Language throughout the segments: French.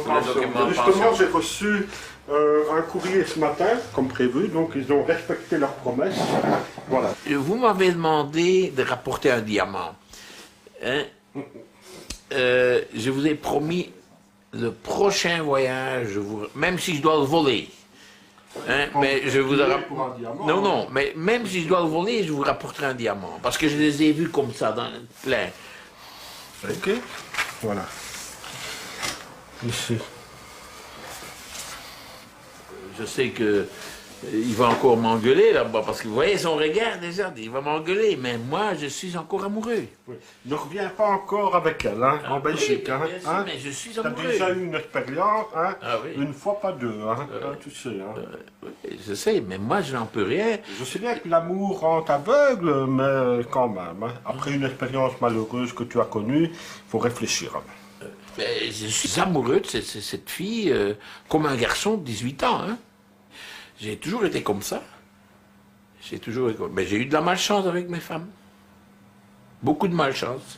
pension. Justement, j'ai reçu un courrier ce matin, comme prévu, donc ils ont respecté leur promesse. Voilà. Vous m'avez demandé de rapporter un diamant. Hein? Je vous ai promis le prochain voyage, même si je dois le voler. Hein, mais je vous non, non, mais même si je dois le voler, je vous rapporterai un diamant. Parce que je les ai vus comme ça, dans plein. Ok. Voilà. Ici. Je sais que il va encore m'engueuler là-bas, parce que vous voyez son regard déjà, il va m'engueuler, mais moi je suis encore amoureux. Oui. Ne reviens pas encore avec elle, hein, en Belgique. Oui, Hein, hein? mais je suis Tu as amoureux. déjà eu une expérience, hein, Oui. une fois, pas deux, hein, tu sais. Hein. Oui, je sais, mais moi je n'en peux rien. Je sais bien que l'amour rend aveugle, mais quand même, hein, après une expérience malheureuse que tu as connue, il faut réfléchir. Hein. Mais je suis amoureux de cette fille comme un garçon de 18 ans. Hein. J'ai toujours été comme ça. Mais j'ai eu de la malchance avec mes femmes. Beaucoup de malchance.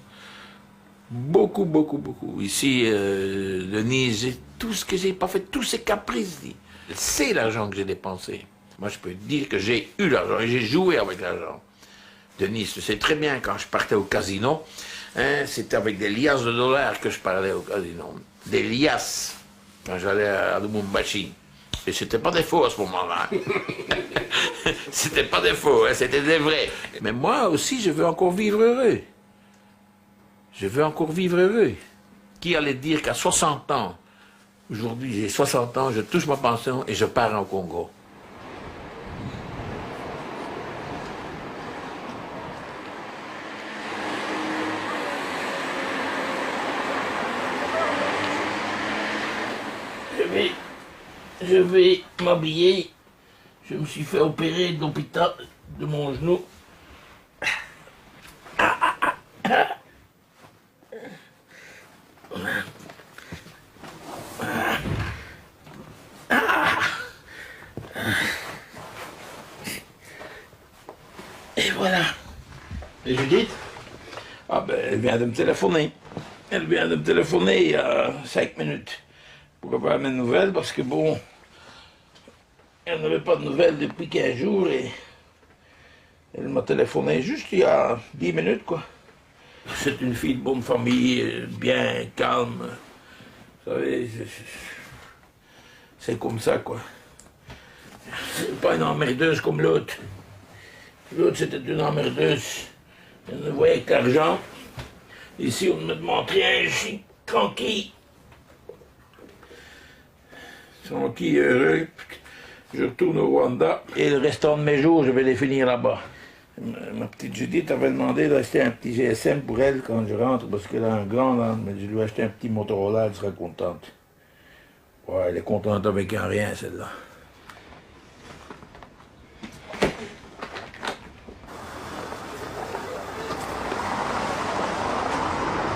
Beaucoup, beaucoup, beaucoup. Ici, Denise, j'ai tout ce que j'ai pas fait, tous ces caprices. C'est l'argent que j'ai dépensé. Moi, je peux te dire que j'ai eu l'argent et j'ai joué avec l'argent. Denise, tu sais très bien, quand je partais au casino, hein, c'était avec des liasses de dollars que je parlais au casino. Des liasses, quand j'allais à Lubumbashi. Et c'était pas des faux à ce moment-là. C'était pas des faux, hein, c'était des vrais. Mais moi aussi, je veux encore vivre heureux. Je veux encore vivre heureux. Qui allait dire qu'à 60 ans, aujourd'hui j'ai 60 ans, je touche ma pension et je pars au Congo. Je vais m'habiller. Je me suis fait opérer de l'hôpital de mon genou. Et voilà. Et Judith? Ah ben, elle vient de me téléphoner. Elle vient de me téléphoner il y a 5 minutes. Pour avoir mes nouvelles, parce que bon, elle n'avait pas de nouvelles depuis 15 jours et elle m'a téléphoné juste il y a 10 minutes, quoi. C'est une fille de bonne famille, bien calme. Vous savez, c'est comme ça, quoi. C'est pas une emmerdeuse comme l'autre. L'autre, c'était une emmerdeuse. Elle ne voyait que l'argent. Ici, on ne me demande rien, je suis tranquille. Tranquille, heureux. Je retourne au Rwanda. Et le restant de mes jours, je vais les finir là-bas. Ma petite Judith avait demandé d'acheter un petit GSM pour elle quand je rentre, parce qu'elle a un grand, là, mais je lui ai acheté un petit Motorola, elle sera contente. Ouais, elle est contente avec un rien, celle-là.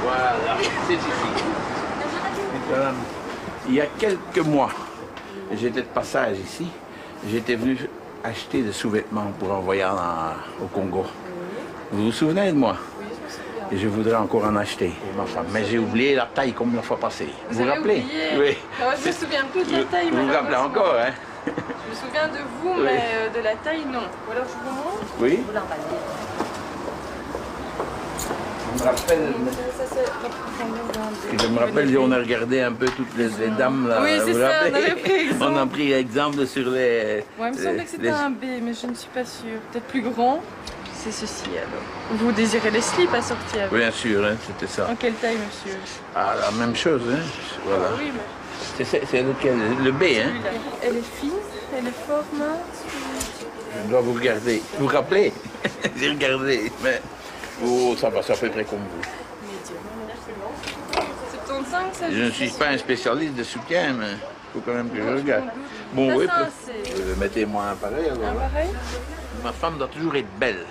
Voilà, c'est ici. Madame, il y a quelques mois, j'étais de passage ici. J'étais venu acheter des sous-vêtements pour envoyer au Congo. Vous vous souvenez de moi? Oui, je me souviens. Et je voudrais encore en acheter pour ma femme. Mais j'ai oublié la taille comme la fois passée. Vous vous avez rappelez? oublié? Oui. Ah, je me souviens plus de la taille, Vous vous rappelez malheureusement. encore, hein? Je me souviens de vous, Oui. mais de la taille, non. Ou alors je vous montre. Oui. Vous l'emballez. Je me rappelle, Ça, c'est la profondeur d'un je me rappelle, on a regardé un peu toutes les dames là. Oui, c'est vous ça, rappelez? on avait pris exemple. On a pris exemple sur les. Ouais, il me semblait que c'était un B, mais je ne suis pas sûre. Peut-être plus grand. C'est ceci alors. Vous désirez les slips assortis avec? Bien sûr, hein, c'était ça. En quelle taille, monsieur? Ah, la même chose, hein. Voilà. Ah oui, mais C'est lequel? Le B, hein. celui-là. Elle est fine, elle est fort mince. Je dois vous regarder. Vous vous rappelez? J'ai regardé, mais. Oh, ça va, ça fait près comme vous. Médium. 75, ça Je ne suis pas un spécialiste de soutien, mais il faut quand même que je regarde. Ça, Bon, oui, c'est mettez-moi un pareil alors. un pareil. Ma femme doit toujours être belle.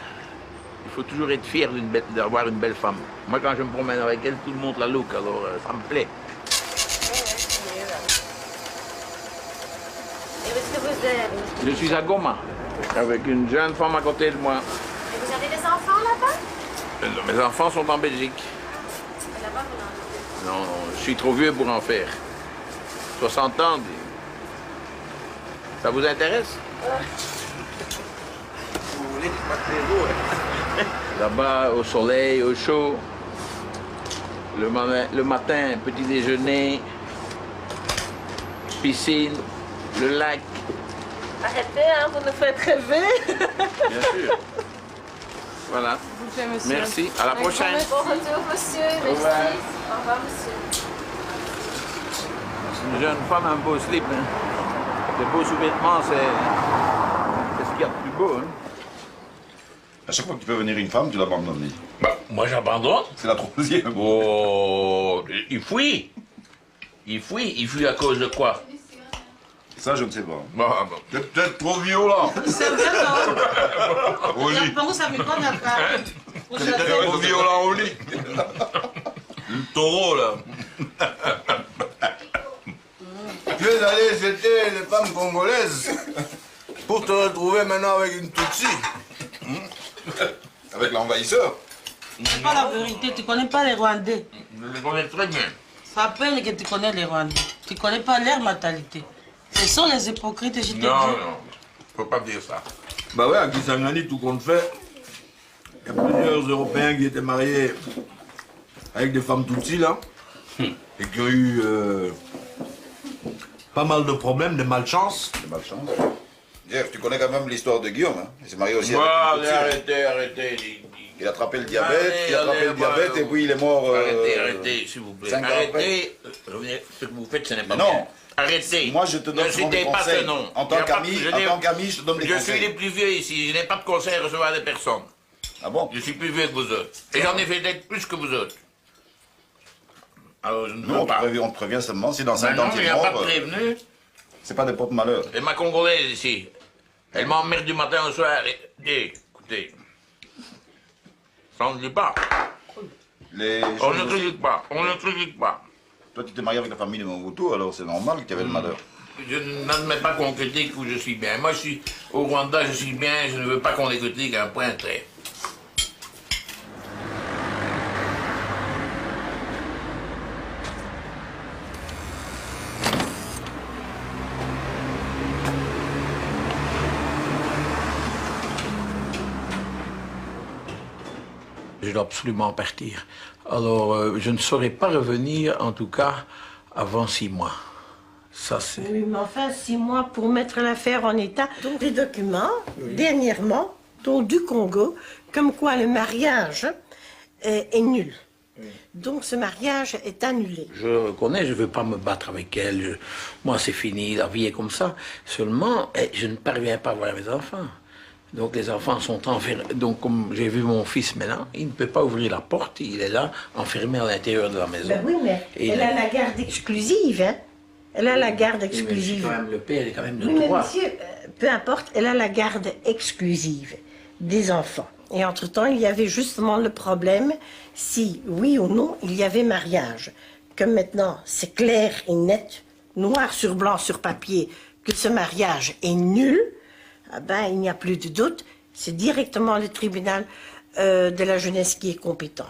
Il faut toujours être fier d'avoir une belle femme. Moi, quand je me promène avec elle, tout le monde la look, alors ça me plaît. Et où est-ce que vous êtes? Je suis à Goma, avec une jeune femme à côté de moi. Et vous avez des enfants là-bas? Mes enfants sont en Belgique. Là-bas, vous en avez. Non, je suis trop vieux pour en faire. 60 ans. Ça vous intéresse? Vous voulez là-bas, au soleil, au chaud. Le matin, petit déjeuner, piscine, le lac. Arrêtez, hein, vous nous faites rêver. Bien sûr. Voilà. S'il vous plaît, monsieur. Merci. À la Un prochaine. grand Bon retour, monsieur. Merci. revoir. Au revoir, monsieur. Une jeune femme, un beau slip. Hein. Les beaux sous-vêtements, c'est ce qu'il y a de plus beau. Hein. À chaque fois que tu fais venir une femme, tu l'abandonnes. Bah, moi, j'abandonne. C'est la troisième. Oh, il fuit. Il fuit à cause de quoi? Ça, je ne sais pas. Bah, bah. T'es peut-être trop violent. C'est vrai, non? Au lit. Japon, ça me connaît pas. T'es trop violent au lit. Le taureau, là. Tu es allé fêter les femmes congolaises pour te retrouver maintenant avec une Tutsi. Avec l'envahisseur. C'est pas la vérité, tu connais pas les Rwandais. Je les connais très bien. Ça appelle que tu connais les Rwandais. Tu connais pas leur mentalité. Ce sont les hypocrites, je te dis. Non, faut pas dire ça. Bah ouais, à Kisangani, tout compte fait, il y a plusieurs Européens qui étaient mariés avec des femmes Tutsi, là, et qui ont eu pas mal de problèmes, de malchance. C'est malchance. Jeff, tu connais quand même l'histoire de Guillaume, hein? Il s'est marié aussi Bah, avec une Tutsi. arrêtez. Il a attrapé le diabète, Allez, et puis il est mort. Arrêtez, s'il vous plaît. 5 ans Arrêtez. Ce que vous faites, ce n'est pas Non. bien. Arrêtez. Moi, je te donne Ne souvent des citez pas conseils. ce nom. En tant Il y a pas- qu'ami, je en n'ai- tant qu'ami, je te donne des Je conseils. suis les plus vieux ici. Je n'ai pas de conseils à recevoir des personnes. Ah bon? Je suis plus vieux que vous autres. Et j'en ai fait peut-être plus que vous autres. Alors, je ne Nous, veux on te pas. prévient seulement si dans 5 Ben ans non, tu il es n'y a pas de mort, prévenu. c'est pas des propres malheurs. Et ma Congolaise ici, elle m'emmerde du matin au soir. Écoutez, ça on ne dit pas. On ne critique pas. Toi, tu t'es marié avec la famille de Mobutu, alors c'est normal qu'il y avait le malheur. Je n'admets pas qu'on critique où je suis bien. Moi, je suis au Rwanda, je suis bien, je ne veux pas qu'on les critique à un point trait. Je dois absolument partir. Alors, je ne saurais pas revenir, en tout cas, avant 6 mois. Ça, c'est... Oui, mais enfin, 6 mois pour mettre l'affaire en état. Donc, des documents, dernièrement, dont du Congo, comme quoi le mariage est nul. Donc, ce mariage est annulé. Je reconnais, je ne veux pas me battre avec elle. Moi, c'est fini, la vie est comme ça. Seulement, je ne parviens pas à voir mes enfants. Donc, les enfants sont enfermés. Donc, comme j'ai vu mon fils maintenant, il ne peut pas ouvrir la porte. Il est là, enfermé à l'intérieur de la maison. Ben oui, mais Et elle a la garde exclusive, hein. Elle a la garde Oui, mais exclusive. quand même, le père est quand même de Oui, mais droit. monsieur, peu importe, elle a la garde exclusive des enfants. Et entre-temps, il y avait justement le problème si, oui ou non, il y avait mariage. Comme maintenant, c'est clair et net, noir sur blanc sur papier, que ce mariage est nul, ah ben, il n'y a plus de doute, c'est directement le tribunal de la jeunesse qui est compétent.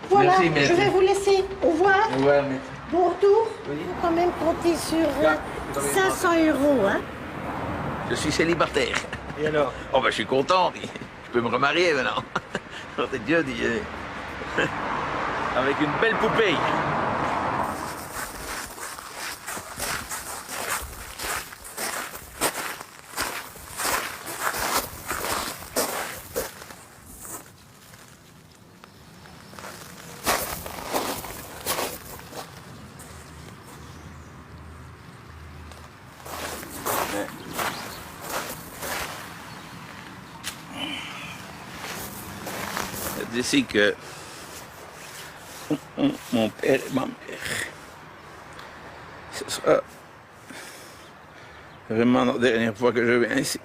Voilà, Merci, merci. je vais vous laisser. Au revoir. Ouais, mais... Bon retour. Il faut quand même compter sur 500 €, hein. Je suis célibataire. Et alors? Oh, ben, je suis content. Je peux me remarier maintenant. Oh, c'est Dieu, dit. Avec une belle poupée. D'ici que mon père et ma mère, ce sera vraiment la dernière fois que je viens ici.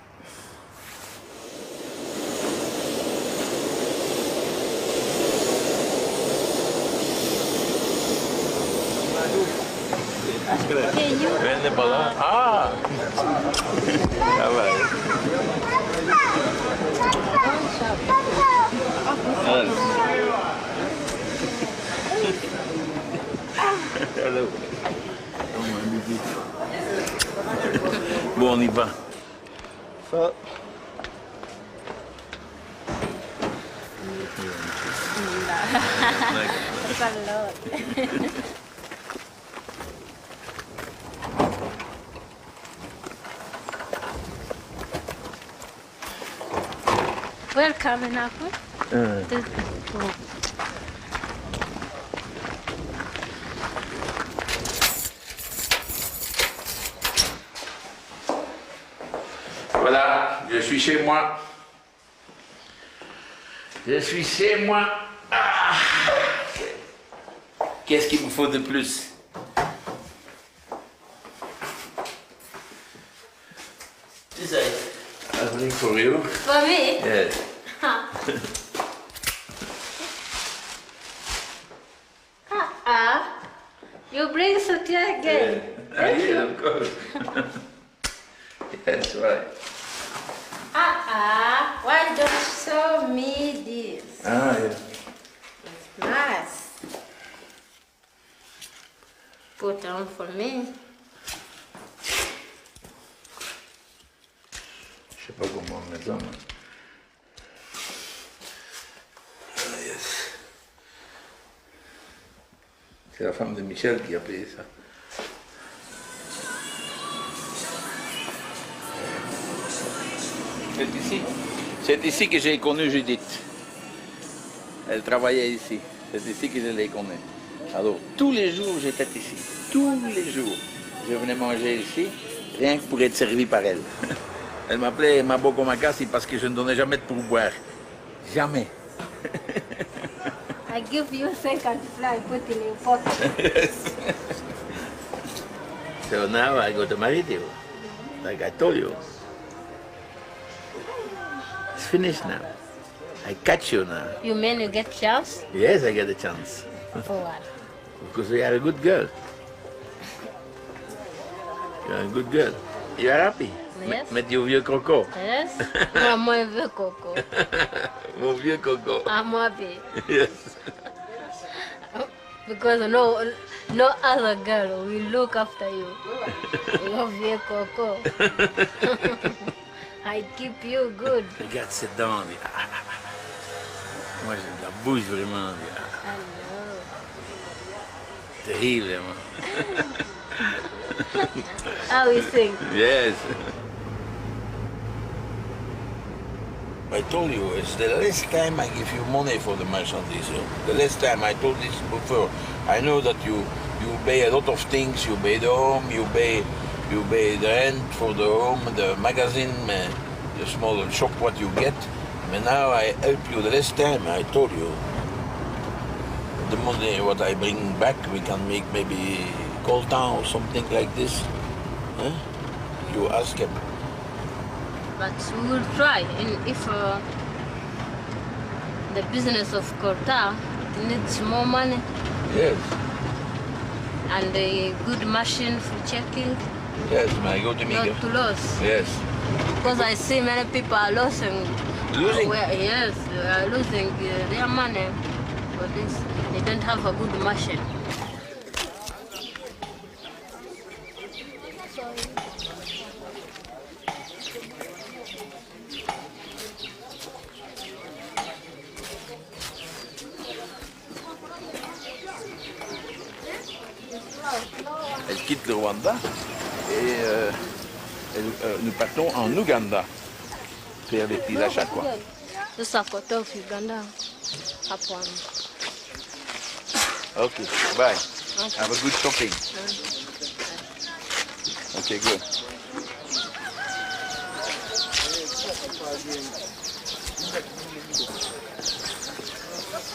Elle n'est pas là. Ah! Ça va. Hello. Bon, on y va. Ça. Welcome, Naku. Voilà, je suis chez moi. Je suis chez moi. Ah. Qu'est-ce qu'il me faut de plus? C'est ça. Everything for you? For me? Yes. You bring Satya again. Yeah, of course. That's right. Why don't you show me this? Ah, yeah. Nice. Put on for me. Je sais pas comment mettre ça, moi. Ah, yes. C'est la femme de Michel qui a payé ça. C'est ici que j'ai connu Judith. Elle travaillait ici. C'est ici que je l'ai connue. Alors, tous les jours, j'étais ici. Tous les jours. Je venais manger ici, rien que pour être servi par elle. Elle m'appelait Maboko Makasi parce que je ne donnais jamais de pourboire. Jamais. I give you 50 fly, put in your pocket. Yes. So now I go to marry you, like I told you. It's finished now. I catch you now. You mean you get chance? Yes, I get a chance. For what? Because you are a good girl. You are a good girl. You are happy. Yes. Met your vieux coco. Yes? I'm my vieux coco. Mon vieux coco. I'm happy. Yes. Because no other girl will look after you. Your vieux coco. I keep you good. Regarde cette dent. Moi, j'ai de la bouche vraiment. I know. Terrible, vraiment. How you think? Yes. I told you, it's the last time I give you money for the marchandise. The last time I told this before. I know that you pay a lot of things. You pay the home, you pay the rent for the home, the magazine, the small shop what you get. But now I help you. The last time I told you, the money what I bring back, we can make maybe Coltan or something like this. Huh? You ask him. But we will try. And if the business of Korta needs more money Yes. and a good machine for checking, Yes, I go to Miguel. not to lose. Yes. Because I see many people are losing. Losing? Yes, they are losing their money for this. They don't have a good machine. Elle quitte le Rwanda et nous partons en Ouganda faire des petits achats, quoi. Sasa kutoka Uganda hapo. Ok, bye. Have a good shopping. Ok, good.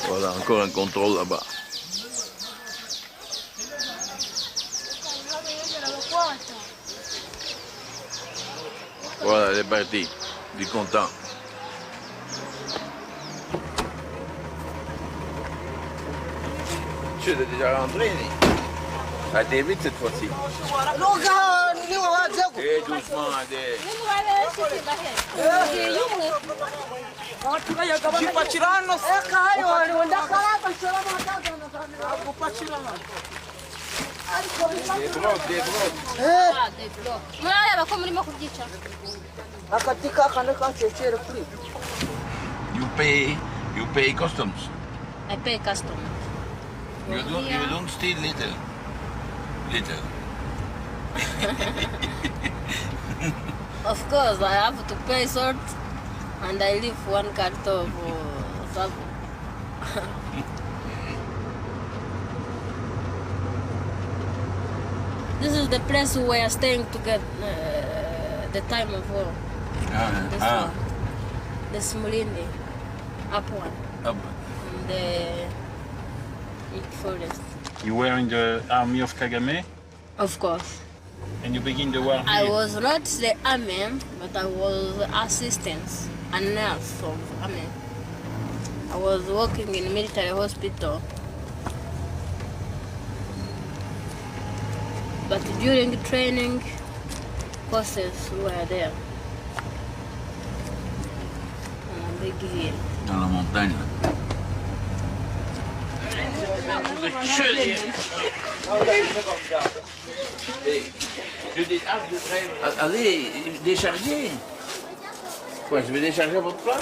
Voilà, encore un contrôle là-bas. Voilà, elle est partie. Du content. Tu es déjà rentré, ça a été vite cette fois-ci. Et doucement, Adé. You pay customs. I pay custom. You don't steal little. Little. Of course, I have to pay salt, and I leave 1 carton of salt. This is the place we are staying together the time of war. This one. The Smolini. Up one. Up. In the forest. You were in the army of Kagame Of course. and you begin the war I here. was not the army, but I was assistant, a nurse of army. I was working in military hospital. But during training courses, we were there. On a big hill. Dans la montagne. Allez, déchargez. Quoi, je vais décharger votre place?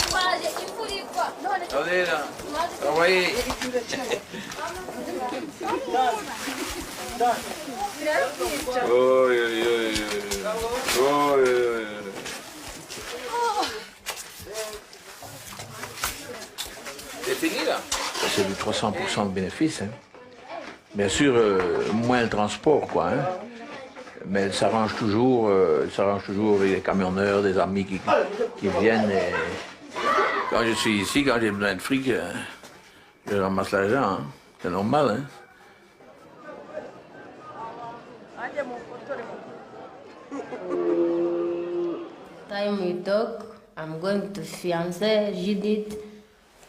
Allez là, envoyez. C'est fini là? C'est du 300% de bénéfice. Hein. Bien sûr, moins le transport, quoi. Hein. Mais elle s'arrange toujours avec des camionneurs, des amis qui viennent. Et... Quand je suis ici, quand j'ai besoin de fric, je ramasse l'argent. Hein. C'est normal. Hein. Time we talk, I'm going to fiancé, Judith.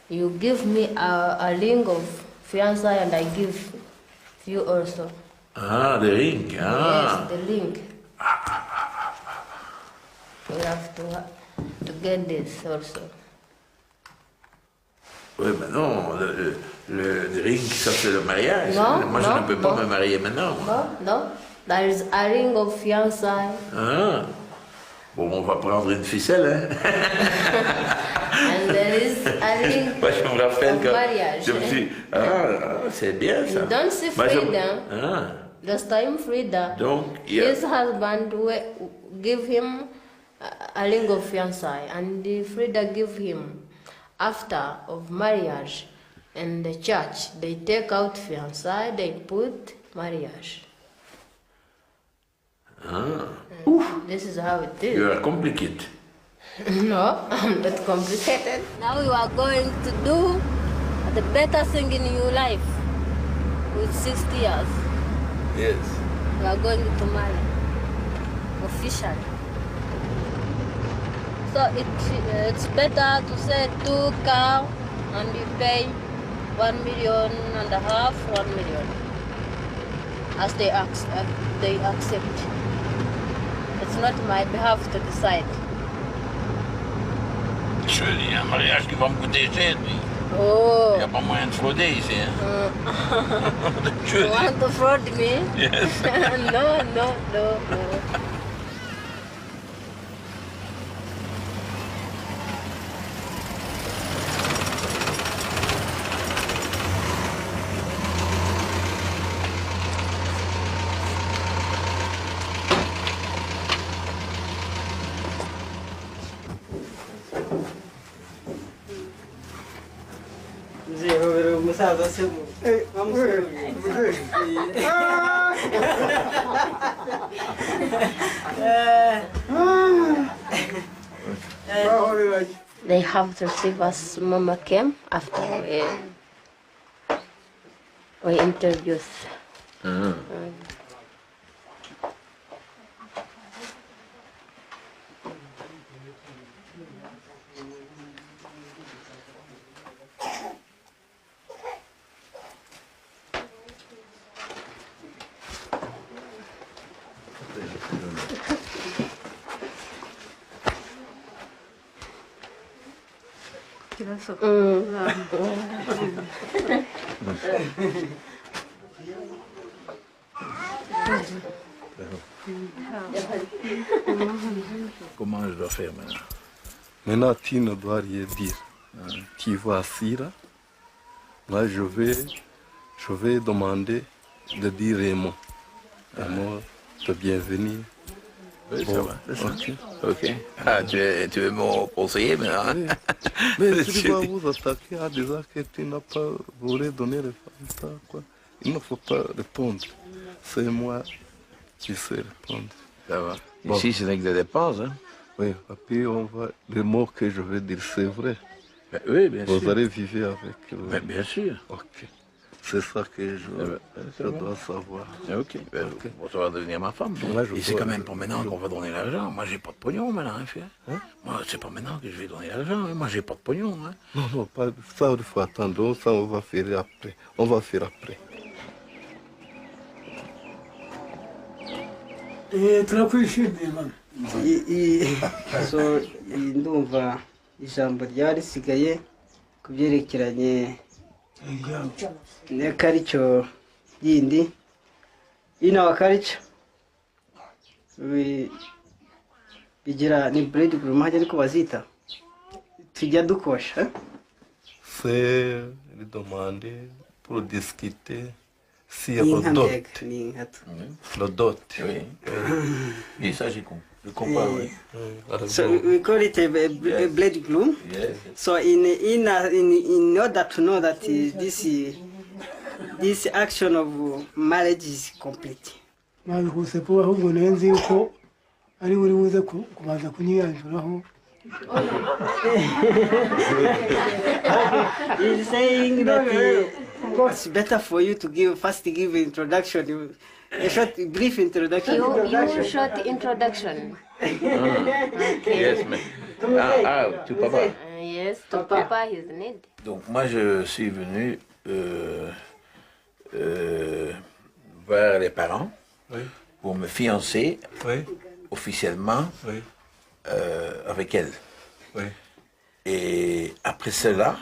You give me a ring of fiancé and I give you also. Ah, the ring. Ah. Yes, the ring. We have to get this also. Oui, mais non, le ring, ça c'est le mariage. Non, Moi, non, je ne peux pas non. me marier maintenant. No, no. There is a ring of fiancé. Ah. Bon, on va prendre une ficelle, hein. And there is a ring Moi, je me rappelle of quand marriage. je me suis dit, c'est bien ça. You don't see Moi, je- Frida. Ah. This time Frida, Donc, il y a- his husband give him a ring of fiancé, and Frida give him after of marriage. In the church, they take out fiancé, they put marriage. This is how it is. you are complicated. No, I'm not complicated. Now you are going to do the better thing in your life with 60 years. Yes. You are going to marry officially. So it's better to say 2 cars and you pay 1.5 million, 1 million, as they accept. It's not my behalf to decide. Je dis, un mariage qui va me coûter cher, lui. Oh. Il n'y a pas moyen de frauder ici, hein. Je You dis, want to fraud me? yes. No. They have to receive us. Mama came after we introduced. Comment je dois faire maintenant? Maintenant, tu ne dois rien dire. Tu vas assis là. Moi, je vais demander de dire Raymond. Raymond, te bienvenue. Oui, Bon, ça va. C'est ça. ok. Ok. Ah, tu es mon conseiller maintenant. Hein? Mais tu dois vous attaquer à des actes que tu n'as pas voulu donner réponse. Quoi. Il ne faut pas répondre. C'est moi qui sais répondre. Ça va. Bon. Ici, c'est avec des dépenses. Hein? Oui, et puis on va. Les mots que je vais dire, c'est vrai. Ben, oui, bien sûr. Vous allez vivre avec. Ben, bien sûr. Ok. C'est ça que je dois savoir. Ok. Ben, bon, ça va devenir ma femme. Là, je Et c'est dois- quand même pas maintenant qu'on va donner l'argent. Moi, j'ai pas de pognon maintenant. Hein, frère. Moi, c'est pas maintenant que je vais donner l'argent. Hein. Moi, j'ai pas de pognon. Hein. Non, non, pas ça, il faut attendre. Ça, on va faire après. On va faire après. turakwishimiye mama so ndumva ijambo ryari risigaye ku byerekeranye n'akaricyo yindi in our culture bigira ni bread group hajya ariko bazita tujya dukosha C'est lui demander pour discuter sur le dot. Le dot. Oui. Et ça, j'ai compris. Je comprends, oui. So we call it a blade glue. Yes. So in order to know that this action of marriage is complete. mwabikuse po ahubwo nenzi yuko ari buri buze kubanza kunyiyanjuraho. He's saying that it's better for you to give introduction, a short, brief introduction. You short introduction. Yes, mais. Tu papa. Yes, to papa his need. Donc, moi, je suis venu vers les parents pour me fiancer officiellement avec elle. Et après cela,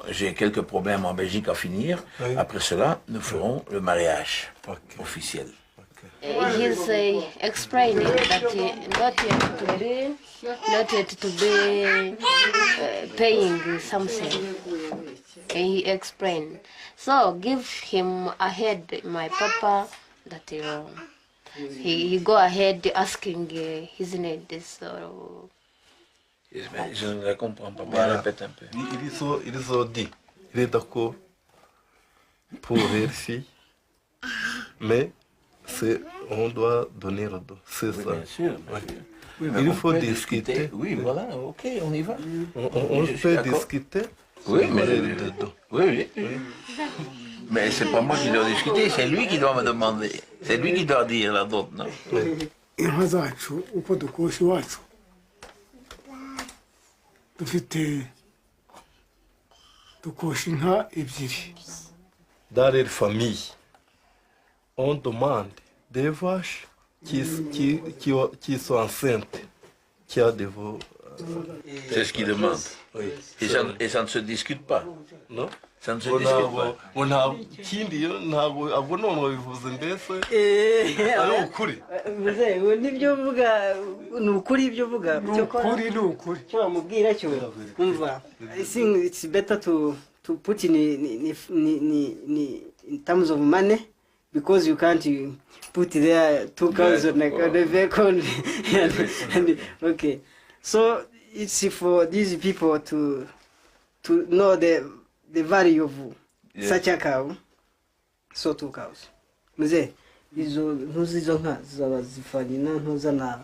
j'ai quelques problèmes en Belgique à finir. Après cela, nous ferons le mariage officiel. He's explaining that not yet to be paying something. And he explained. So give him ahead, my papa, that he go ahead asking his need. So. Je ne la comprends pas. Voilà. Répète un peu. Ils ont dit, il est d'accord pour les filles, mais on doit donner le dos. C'est ça. Bien sûr. Oui, il faut discuter. Oui, voilà, ok, on y va. On peut discuter. Oui, mais oui. Mais c'est pas moi qui dois discuter, c'est lui qui doit me demander. C'est lui qui doit dire la dot, non? Inka zacu uko dukosha iwacu dukosha inka ebyiri. Dans les familles, on demande des vaches qui sont enceintes, qui ont des veaux. C'est ce qu'ils demandent. Oui. Et ça ne se discute pas. Non? Ça ne se discute pas. nibyo uvuga ni ukuri ibyo uvuga Ni ukuri cyo bamubwira cyo umva I think it's better to put in terms of money because you can't put there 2,000 like on the vehicle okay so it's for these people to know the value of such a cow so 2 cows mzee izo nka zaba zifanina ntuzana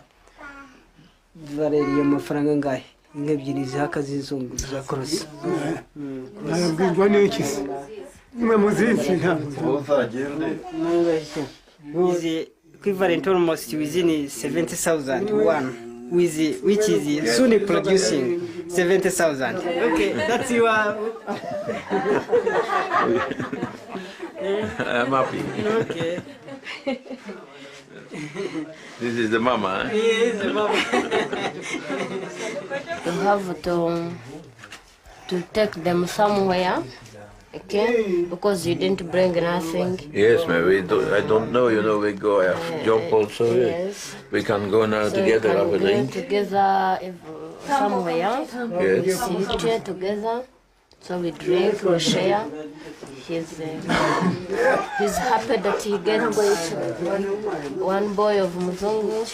vareriye amafaranga ngahe inka ebyiri zihaka zizungu zakorosa nabwirwa n'iki mwe muzinzi ntabwo is equivalent almost within 70,000 one which is soon producing 70,000 okay that's your I'm happy. okay This is the mama. Hein? yes mama You have to take them somewhere Okay, because you didn't bring nothing. Yes, but I don't know, we go, I have job also. Yes. We can go now So together, we have a can drink. go together somewhere. Yes. We sit together. So we drink, we share. He's happy that he gets one boy of Muzungu.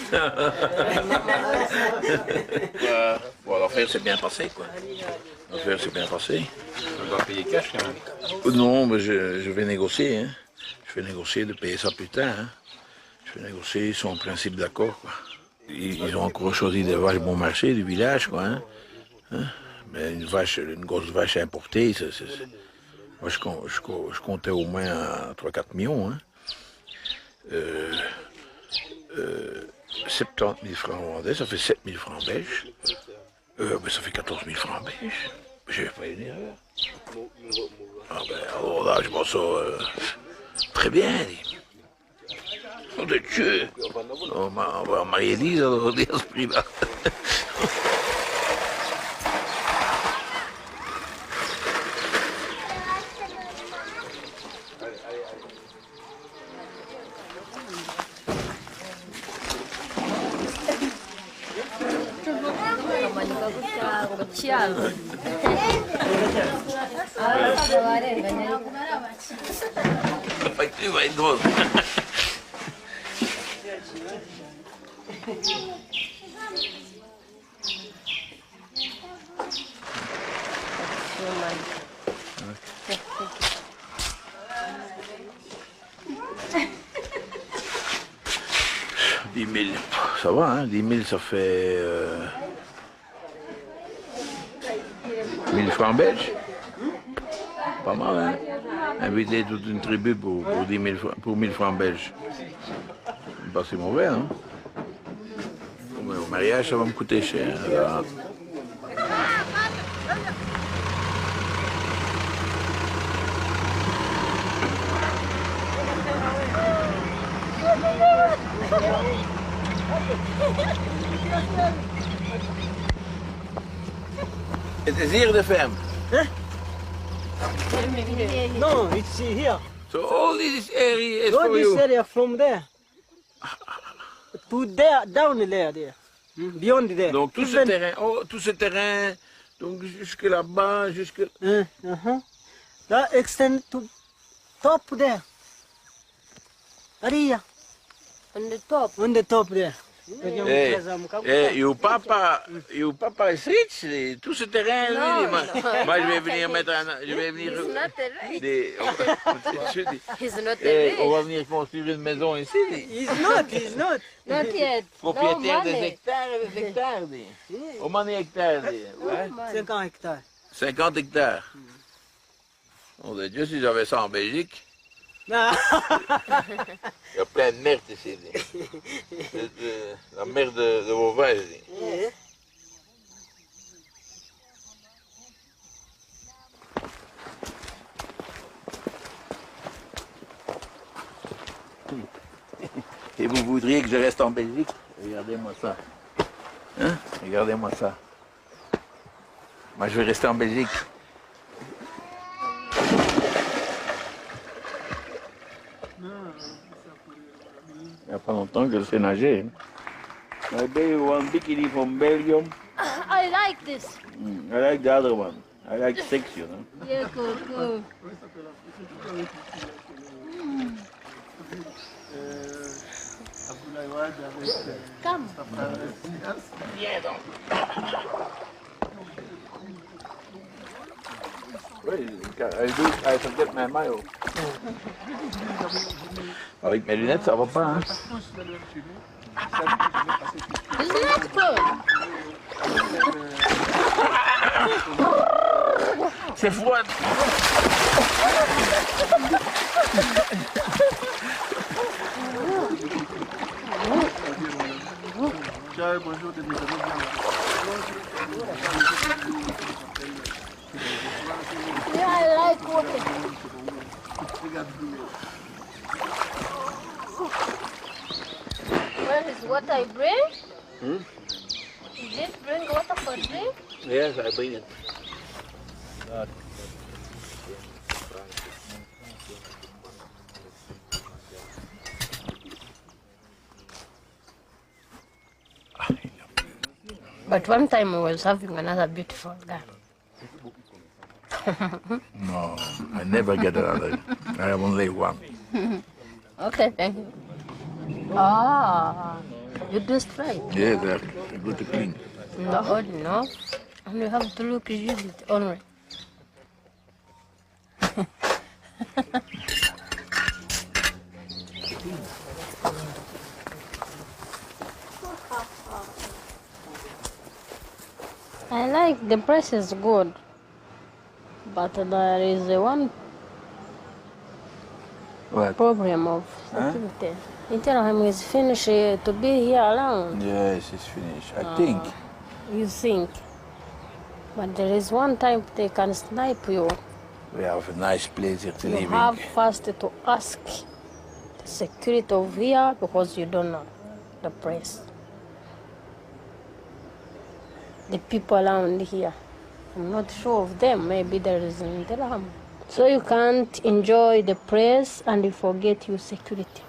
Bon, l'affaire s'est bien passée, quoi. L'affaire s'est bien passée. On va payer cash quand même. Non, mais je vais négocier. Hein. Je vais négocier de payer ça plus tard. Hein. Je vais négocier, ils sont en principe d'accord, quoi. Ils ont encore choisi des vaches bon marché du village, quoi. Hein. Mais une grosse vache importée, moi je comptais au moins à 3-4 millions. Hein. 70 000 francs rwandais, ça fait 7 000 francs belges. Ben, ça fait 14 000 francs belges. Je vais pas une erreur. Ah ben, alors là, je pense très bien. Oh de Dieu, on va marier Lise à ce prix-là. Vai idoso. Ça va, hein? 10 000, ça fait 1000 francs belges. Pas mal, hein? Inviter toute une tribu pour 1000 francs belges. C'est pas si mauvais, hein? Mais au mariage, ça va me coûter cher. Alors... Het is hier de ferme. Huh? No, it's here. So all this area is All for this you. area from there to there, down there. Beyond there. Donc tout ce terrain, tout ce terrain, donc jusque là-bas, jusque. That extend to top there. Aria. On the top. On the top there. Your papa is rich. Tout ce terrain, lui, moi je vais venir mettre je vais venir. He's not On va venir construire une maison ici. He's not. Not yet. Propriétaire No des money. hectares et des hectares. Combien de hectares? 50 hectares. 50 hectares. Oh de Dieu, si j'avais ça en Belgique. Il y a plein de merde ici. La merde de vos vaches. Et vous voudriez que je reste en Belgique? Regardez-moi ça. Hein? Regardez-moi ça. Moi, je vais rester en Belgique. Il n'y a pas longtemps que je sais nager. I buy one bikini from Belgium. I like this. I like the other one. I like 6, you know. Yeah, cool. Come. Viens donc. I forget my maillot. Avec mes lunettes, ça va pas, hein? Isn't that cool? C'est froid. Yeah, I like water. Where is what I bring? You just bring water for drink? Yes, I bring it. But one time I was having another beautiful girl. No, I never get another. I have only one. Okay, thank you. Ah, you do straight? Yeah, they're good to clean. No, no. And you have to look Judith only. I like the price is good, but there is one problem of security. You tell him he's finished to be here alone. Yes, it's finished. I think. You think. But there is one time they can snipe you. We have a nice place here to You live have in. first to ask the security of here because you don't know the place. The people around here. I'm not sure of them. Maybe there is in Delham. So you can't enjoy the place and you forget your security.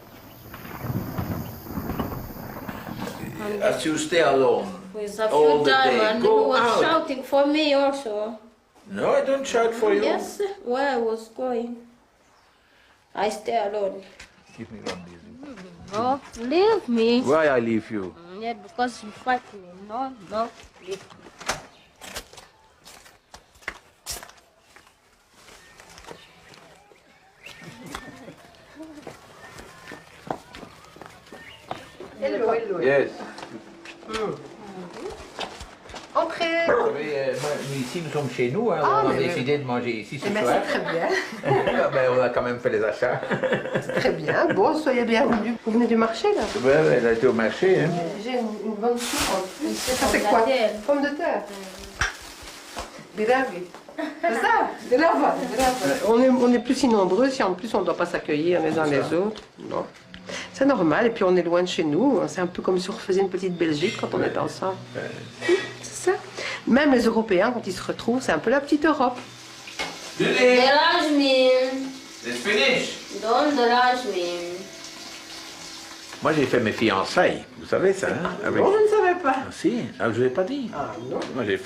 As you stay alone With a all few the time day, and you go was out. shouting for me also. No, I don't shout for you. Yes, where I was going. I stay alone. Keep me on busy. No, leave me. Why I leave you? Yeah, because you fight me. No, no, leave. Hello, hello. Yes. Entrez. Vous savez, ici nous sommes chez nous, hein, Ah, on a mais- décidé de manger ici ce Mais soir. c'est très bien. Ben, on a quand même fait les achats. Très bien. Bon, soyez bienvenus. Vous venez du marché, là? Ouais, ouais, elle a été au marché. Hein. J'ai une bonne soupe en plus. Ça, c'est quoi? Pommes de terre. Biravi. C'est ça? Birava. On est plus si nombreux, si en plus on ne doit pas s'accueillir les uns les autres. Non. C'est normal, et puis on est loin de chez nous. C'est un peu comme si on refaisait une petite Belgique quand on est ensemble. C'est ça. Même les Européens, quand ils se retrouvent, c'est un peu la petite Europe. Delage me. It's finished. Don't delage me. Moi, j'ai fait mes fiançailles, vous savez ça, hein, avec... Bon, je ne savais pas. Ah, si, ah, je ne vous ai pas dit. Ah non. Moi, j'ai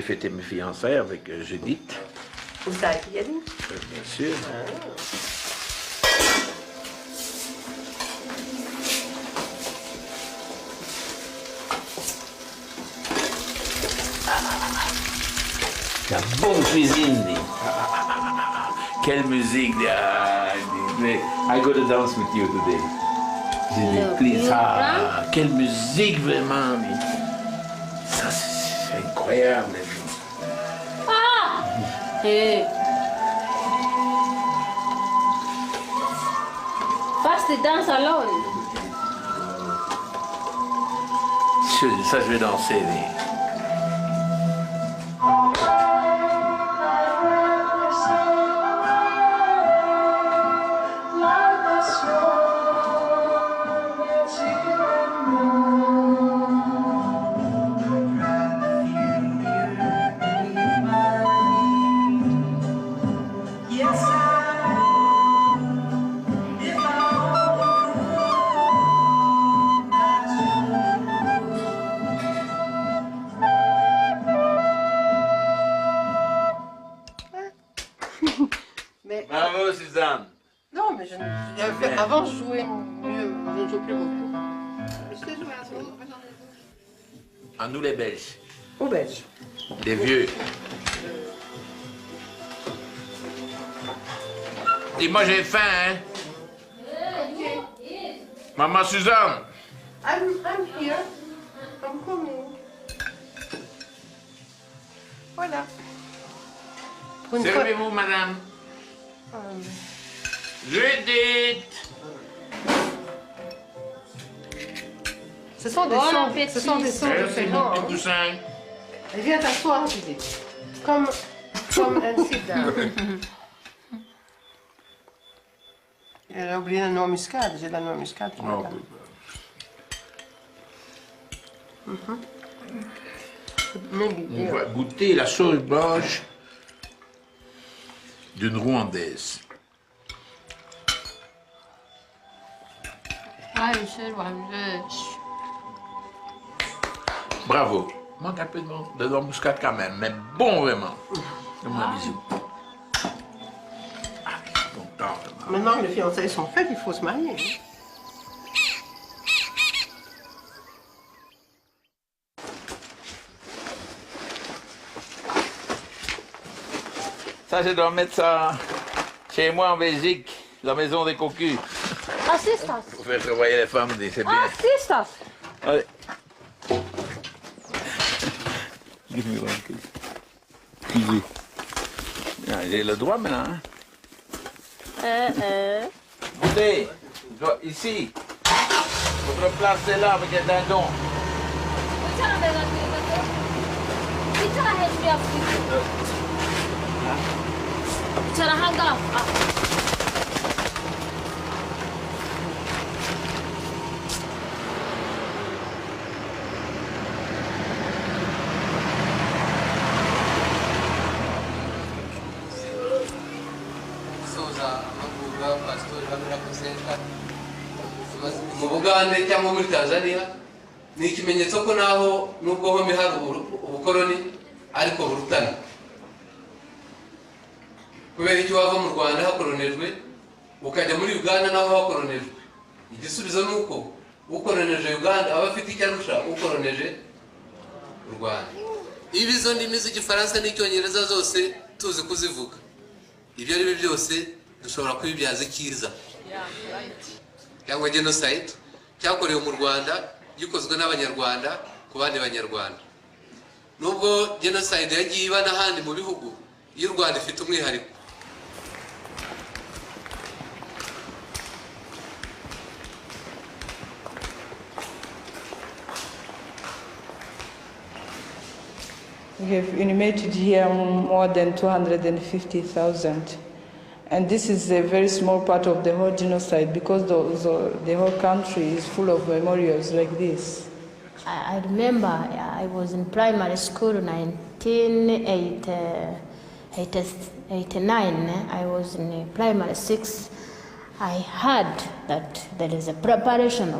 fêté mes fiançailles avec Judith, Vous savez qui y a dit? bien sûr. La bonne cuisine, dit. Quelle musique, dit. I go to dance with you today. J'ai dit, please, quelle musique vraiment, dit. Ça, c'est incroyable. Ah! Hey. First dance alone. Ça, je vais danser, dit. Mais... Bravo, Suzanne. Non, mais avant, je jouais mieux. Je ne joue plus beaucoup. Mais je sais jouer à ça. À nous, les Belges. Aux Belges. Les vieux. Dis-moi, j'ai faim, hein? Maman Suzanne. I'm here. I'm coming. Voilà. Pour une fois- Servez-vous, madame. Judith. Ce sont des Bon sons. appétit. Ce sont des sons Merci, différents. mon petit Hein. coussin. Et viens t'asseoir, Judith. Comme and sit down. Elle a oublié la noix muscade. J'ai de la noix muscade pour Oh. madame. Maybe, On va goûter la sauce blanche d'une Rwandaise. Ah, je sais, Bravo. Manque un peu de noix muscade quand même, mais bon vraiment. Comme un bisou. Ah, content vraiment. Maintenant que les fiançailles sont faites, il faut se marier. Ça, je dois mettre ça chez moi en Belgique, la maison des cocus. Assistas. Pour faire travailler les femmes, c'est bien. Assistas. Allez. Give me one, please. Easy. J'ai le droit maintenant. Écoutez, ici. Votre place est là avec les dindons. mu Bugande cyangwa muri Tanzania ni ikimenyetso ko naho nubwo hombi hari ubukoroni ariko burutana kubera icyo wava mu Rwanda hakoronejwe ukajya muri Uganda naho hakoronejwe igisubizo ni uko ukoroneje Uganda aba afite icyo arusha ukoroneje u Rwanda ibizo ndimi z'igifaransa n'icyongereza zose tuzi kuzivuga ibyo ari byo byose dushobora kwibyaza icyiza cyangwa genocide cyakorewe mu Rwanda gikozwe n'abanyarwanda ku bandi banyarwanda nubwo genocide yagiye iba n'ahandi mu bihugu y'u Rwanda ifite umwihariko. We have intimated here more than 250,000. And this is a very small part of the whole genocide because the whole country is full of memorials like this. I remember I was in primary school in 1989. I was in primary 6. I heard that there is a preparation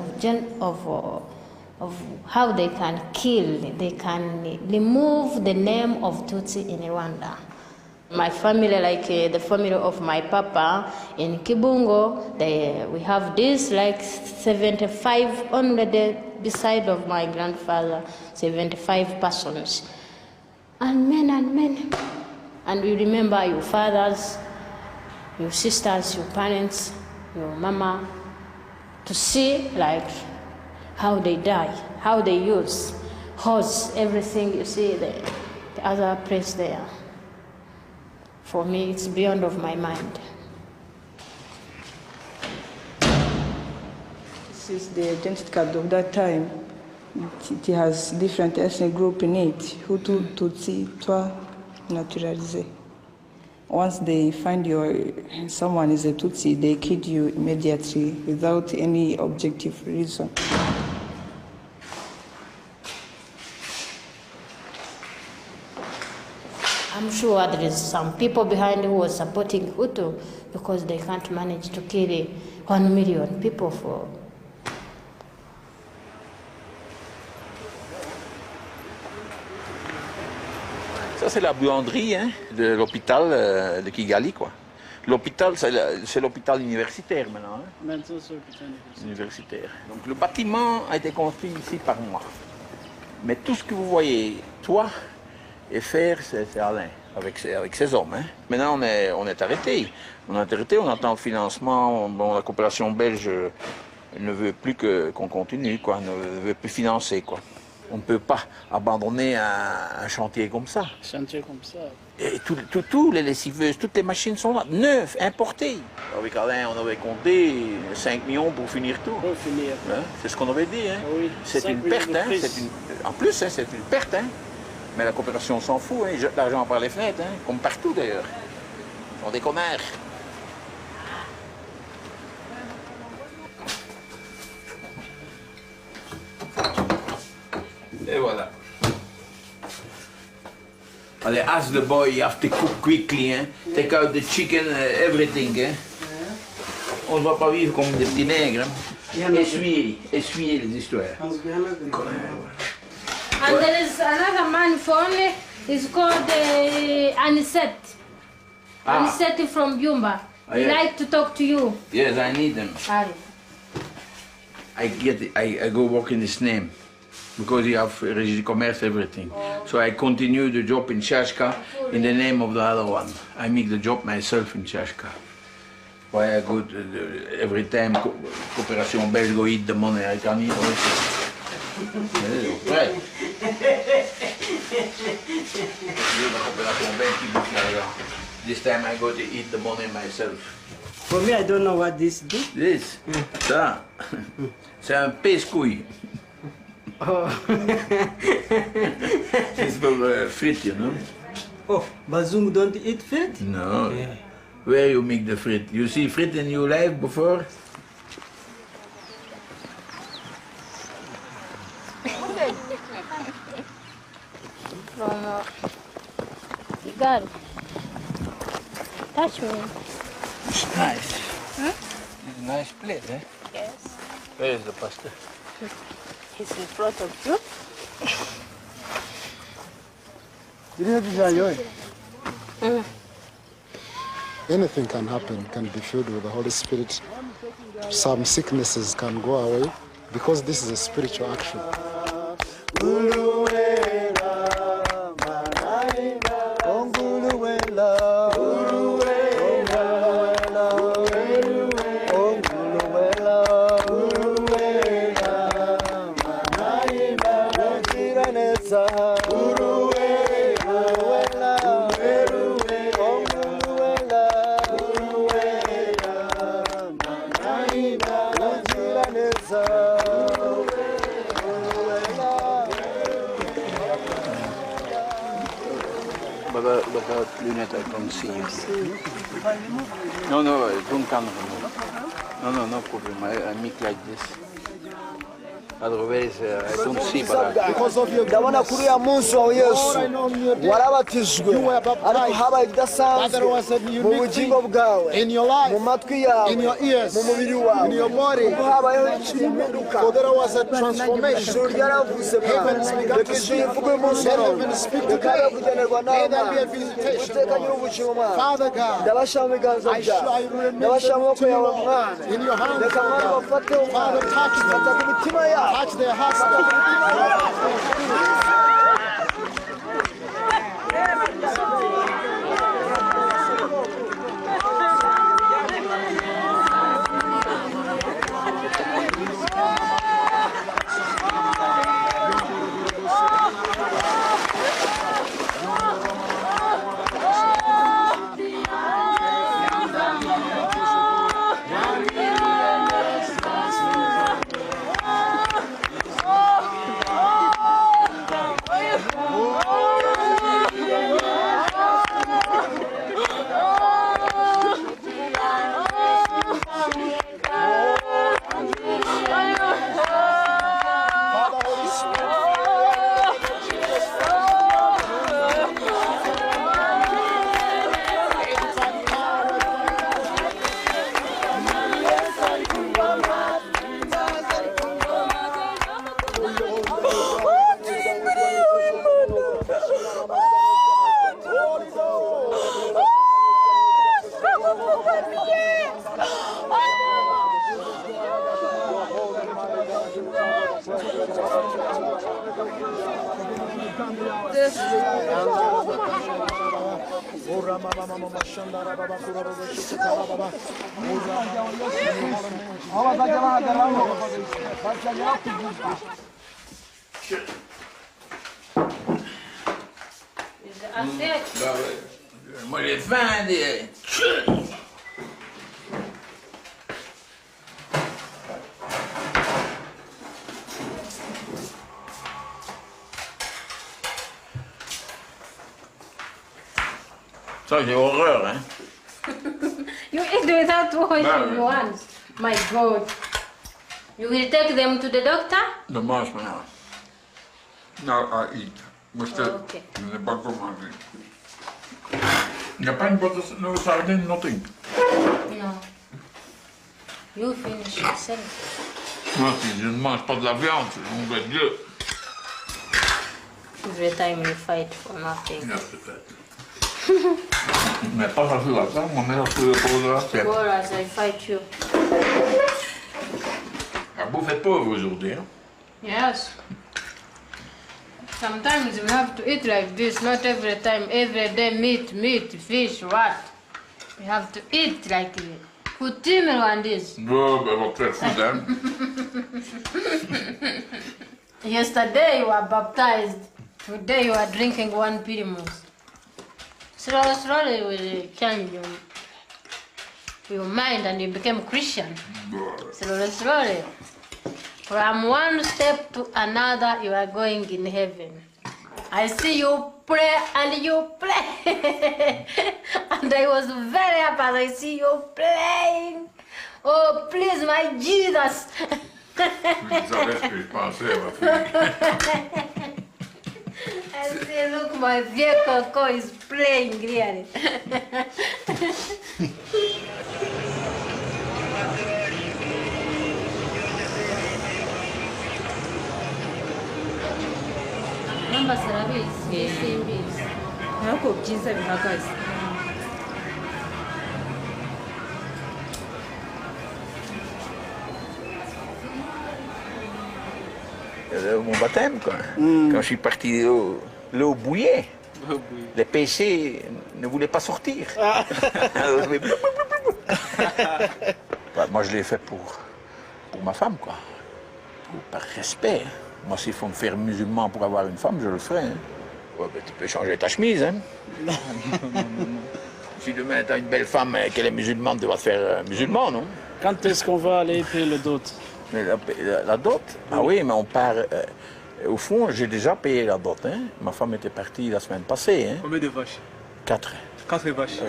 of how they can kill, they can remove the name of Tutsi in Rwanda. My family, like the family of my papa in Kibungo, we have this like 75 only beside of my grandfather, 75 persons. And men. And you remember your fathers, your sisters, your parents, your mama, to see like how they die, how they use hose, everything you see the other place there. For me, it's beyond of my mind. This is the identity card of that time. It has different ethnic group in it. Hutu, Tutsi, Twa, naturalisé. Once they find someone is a Tutsi, they kill you immediately without any objective reason. I'm sure there is some people behind who are supporting Hutu because they can't manage to kill 1 million people for. Ça c'est la buanderie de l'hôpital de Kigali quoi. L'hôpital c'est l'hôpital universitaire maintenant. Maintenant c'est l'hôpital universitaire. Donc le bâtiment a été construit ici par moi. Mais tout ce que vous voyez, toi et faire, c'est Alain, avec ses hommes. Maintenant, on est arrêté. On attend le financement. Bon, la coopération belge ne veut plus qu'on continue, quoi, ne veut plus financer, quoi. On ne peut pas abandonner un chantier comme ça. Un chantier comme ça. Et tous les lessiveuses, toutes les machines sont là, neuves, importées. Avec Alain, on avait compté 5 millions pour finir tout. Pour finir. C'est ce qu'on avait dit. Oui, c'est une perte. En plus, c'est une perte. Mais la coopération s'en fout, ils jettent l'argent par les fenêtres, comme partout d'ailleurs. Ils sont des connards. Et voilà. Allez, ask the boy, you have to cook quickly, take out the chicken, everything. On ne va pas vivre comme des petits nègres. Essuyez les histoires. And there is another man for only, it's called Anisette. Anisette from Byumba. He like to talk to you. Yes, I need them. I go work in his name because he have Régie Commerce, everything. So I continue the job in Chashka in the name of the other one. I make the job myself in Chashka. Why I go every time Coopération Belge go eat the money, I can eat also. Right. This time I go to eat the money myself. For me, I don't know what this is. This? Ça, c'est un pêche-couille. Oh. It's for frites, you know? Oh, Bazungu don't eat frites? No. Yeah. Where you make the frit? You see frit in your life before? You got it. Touch me. It's nice. Huh? It's a nice plate, eh? Yes. Where is the pasta? It's in front of you. Anything can happen, can be filled with the Holy Spirit. Some sicknesses can go away because this is a spiritual action. Without lunettes, I don't see you. No, don't camera. No problem. I make like this. Otherwise, I don't see. ndabona kuri ya munsi wa Yesu warabatijwe ariko habaye idasanzwe mu bugingo bwawe mu matwi yawe mu mubiri wawe habayeho impinduka ijuru ryaravuze reka ijuru rivuge umunsi reka yo kugenerwa n'Imana iteka nyir'ubugingo Mwana ndabashyira mu biganza byawe ndabashyira mu maboko yawe Mwana reka Mwana bafate Umwana fata ku mitima yawe. Touch their hearts. Moi, les fins des... Ça, j'ai horreur, hein. You eat without washing once. My God. You will take them to the doctor? Je mange maintenant. No, I eat. Okay. Je n'ai pas commandé. Il n'y a pas une boîte de no sardines, nothing. No. You finish yourself. Moi, si je ne mange pas de la viande, c'est mon Dieu. every time you fight for nothing. Mais pas facile à ça, mon mère se repose là, c'est... Whereas I fight you. La bouffe est pauvre aujourd'hui, hein? Yes. Sometimes we have to eat like this, not every time, every day meat, fish, what? We have to eat like this. Coutume on this. Bon, ben, on va faire fou, hein? Yesterday you were baptized. Today you are drinking one Primus. Slowly will change your mind and you become Christian. Slowly. From one step to another, you are going in heaven. I see you pray and you play. And I was very happy as I see you playing. Oh, please, my Jesus. Vous savez ce que je pensais, ma fille. I say, look, my dear Coco is playing really. ntabwo byiza bihagaze. Mon baptême, quoi. Quand je suis parti, l'eau bouillait. Les péchés ne voulaient pas sortir. Moi, je l'ai fait pour ma femme, quoi. Par respect. Moi, s'il faut me faire musulman pour avoir une femme, je le ferai. Hein. Ouais, ben, tu peux changer ta chemise, hein. Si demain tu as une belle femme et qu'elle est musulmane, tu vas te faire musulman, non? Quand est-ce qu'on va aller payer le dot? Mais la dot? Ah oui, mais on part... au fond, j'ai déjà payé la dot. Hein. Ma femme était partie la semaine passée. Hein. Combien de vaches? 4. 4 vaches.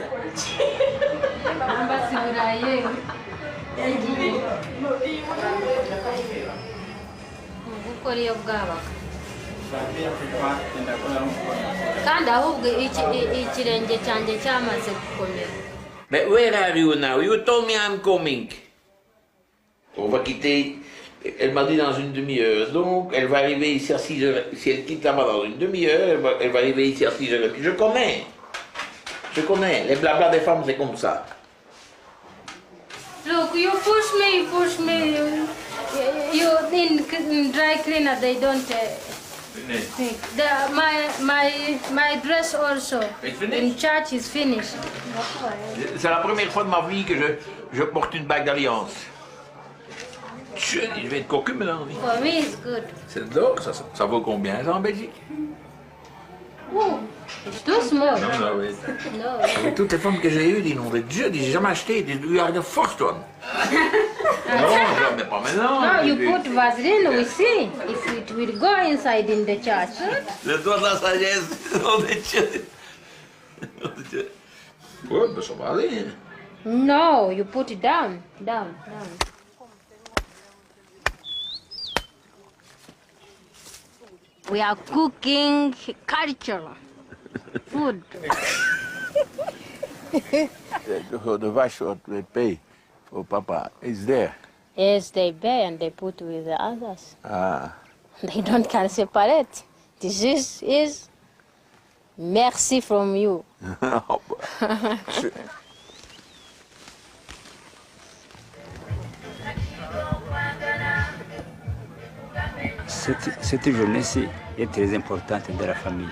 kandi ahubwo ikirenge cyanjye cyamaze gukomera. Mais where are you now? You told me I'm coming. On va quitter. Elle m'a dit dans une demi-heure. Donc, elle va arriver ici à 6h. Si elle quitte là-bas dans une demi-heure, elle va arriver ici à 6h. Je connais. Je connais. Les blabla des femmes, c'est comme ça. Look, you push me. You in dry cleaner, they don't think. My dress also in church is finished. C'est la première fois de ma vie que je porte une bague d'alliance. Je vais être cocu maintenant. For me, it's good. C'est d'or, ça vaut combien ça en Belgique? Oh, it's too small. Non, oui. No. Avec toutes les femmes que j'ai eues, dis nom de Dieu, j'ai jamais acheté. You are the first one. Non, mais pas maintenant. No, you put Vaseline, we see if it will go inside in the church. Le doigt de la sagesse, nom de Dieu. Ouais, ben ça va aller. No, you put it down. We are cooking culture, food. The vache what they pay for Papa is there. Yes, they pay and they put with the others. Ah. They don't can separate. This is mercy from you. Cette journée-ci est très importante de la famille.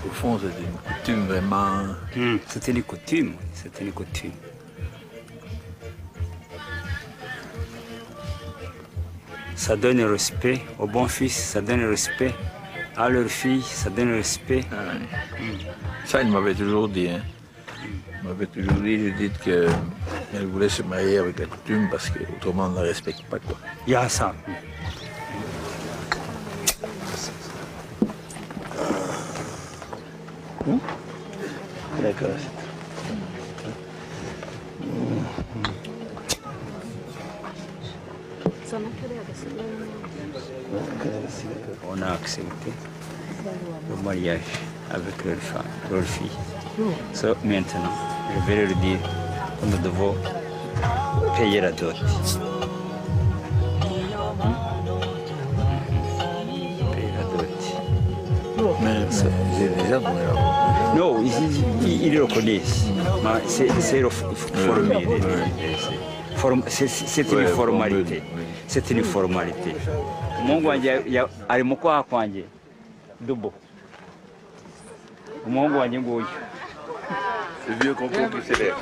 Au fond, c'est une coutume vraiment... C'est une coutume, c'est une coutume. Ça donne respect aux bons fils, ça donne respect à leurs filles, ça donne respect. Ça, il m'avait toujours dit. Hein. Il m'avait toujours dit, Judith, qu'elle voulait se marier avec la coutume parce qu'autrement on ne la respecte pas. Quoi. Il y a ça. D'accord. On a accepté le mariage avec leur fille. So, maintenant, je vais leur dire que nous devons payer la dot. Payer la Mais j'ai déjà donné là. Non, il le connaît. C'est une formalité. C'est une formalité. Mungu wanjye ari mu kwaha kwanjye dubo. Mungu wanjye nguyu. Le vieux concours qui s'élève.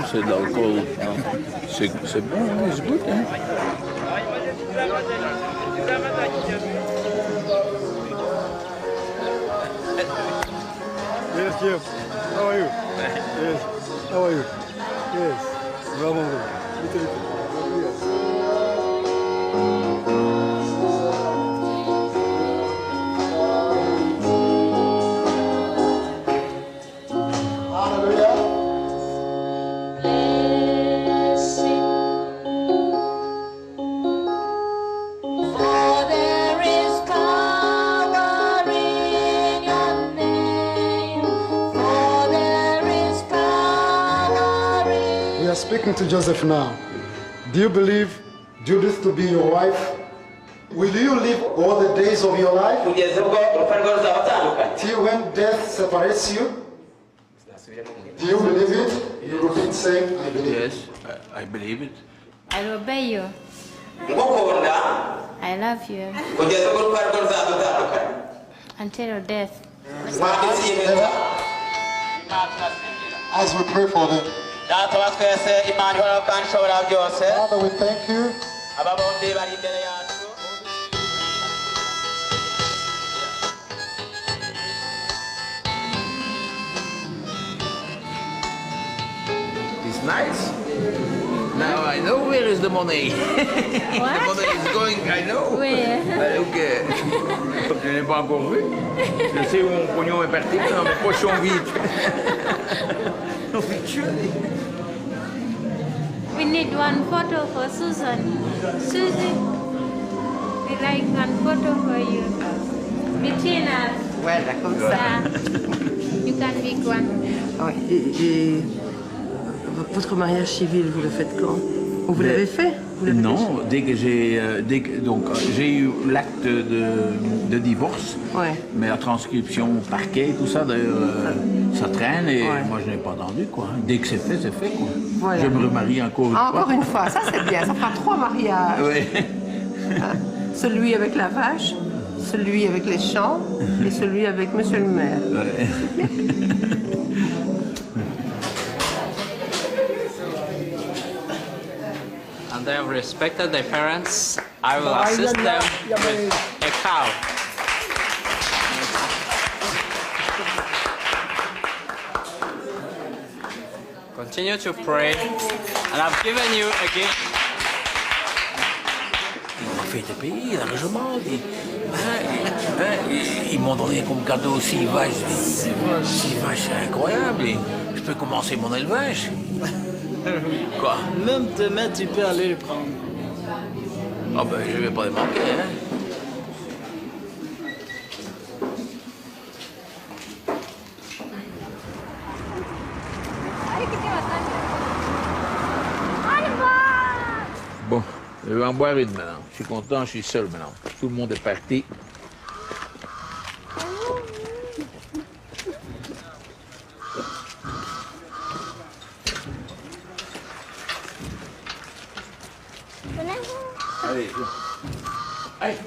C'est de l'alcool. C'est bon, hein, c'est good. Hein. Yes, Jeff. How are you? Yes. How are you? Yes. Bravo. Speaking to Joseph now, do you believe Judith to be your wife? Will you live all the days of your life till when death separates you? Do you believe it? You repeat saying, I believe it. Yes, I believe it. I obey you. I love you. Until your death. As we pray for them, Father, we thank you. It's nice. Now I know where is the money. What? The money is going, I know. Where? Ok. Je n'ai pas encore vu. Je sais où mon pognon est parti, mais dans mes poches sont vides. We need one photo for Susan. Susie, we like one photo for you. Between us. Voilà, comme ça. You can pick one. Ah ouais, et votre mariage civil, vous le faites quand? Vous l'avez fait? Non, dès que j'ai eu l'acte de divorce, ouais. Mais la transcription au parquet, tout ça, d'ailleurs, ça traîne et moi je n'ai pas entendu quoi. Dès que c'est fait, quoi. Voilà. Je me remarie encore une fois. Encore une fois, ça c'est bien, ça fera 3 mariages. Oui. Celui avec la vache, celui avec les champs et celui avec Monsieur le maire. Ouais. And they have respected their parents. I will assist them with a cow. Continue to pray, and I've given you a gift. Ils m'ont fait payer largement. Ils m'ont donné comme cadeau 6 vaches. 6 vaches, c'est incroyable. Je peux commencer mon élevage. Quoi? Même demain, tu peux aller le prendre. Ah ben, je vais pas les manquer, hein. Bon, je vais en boire une maintenant. Je suis content, je suis seul maintenant. Tout le monde est parti. Allez, allez.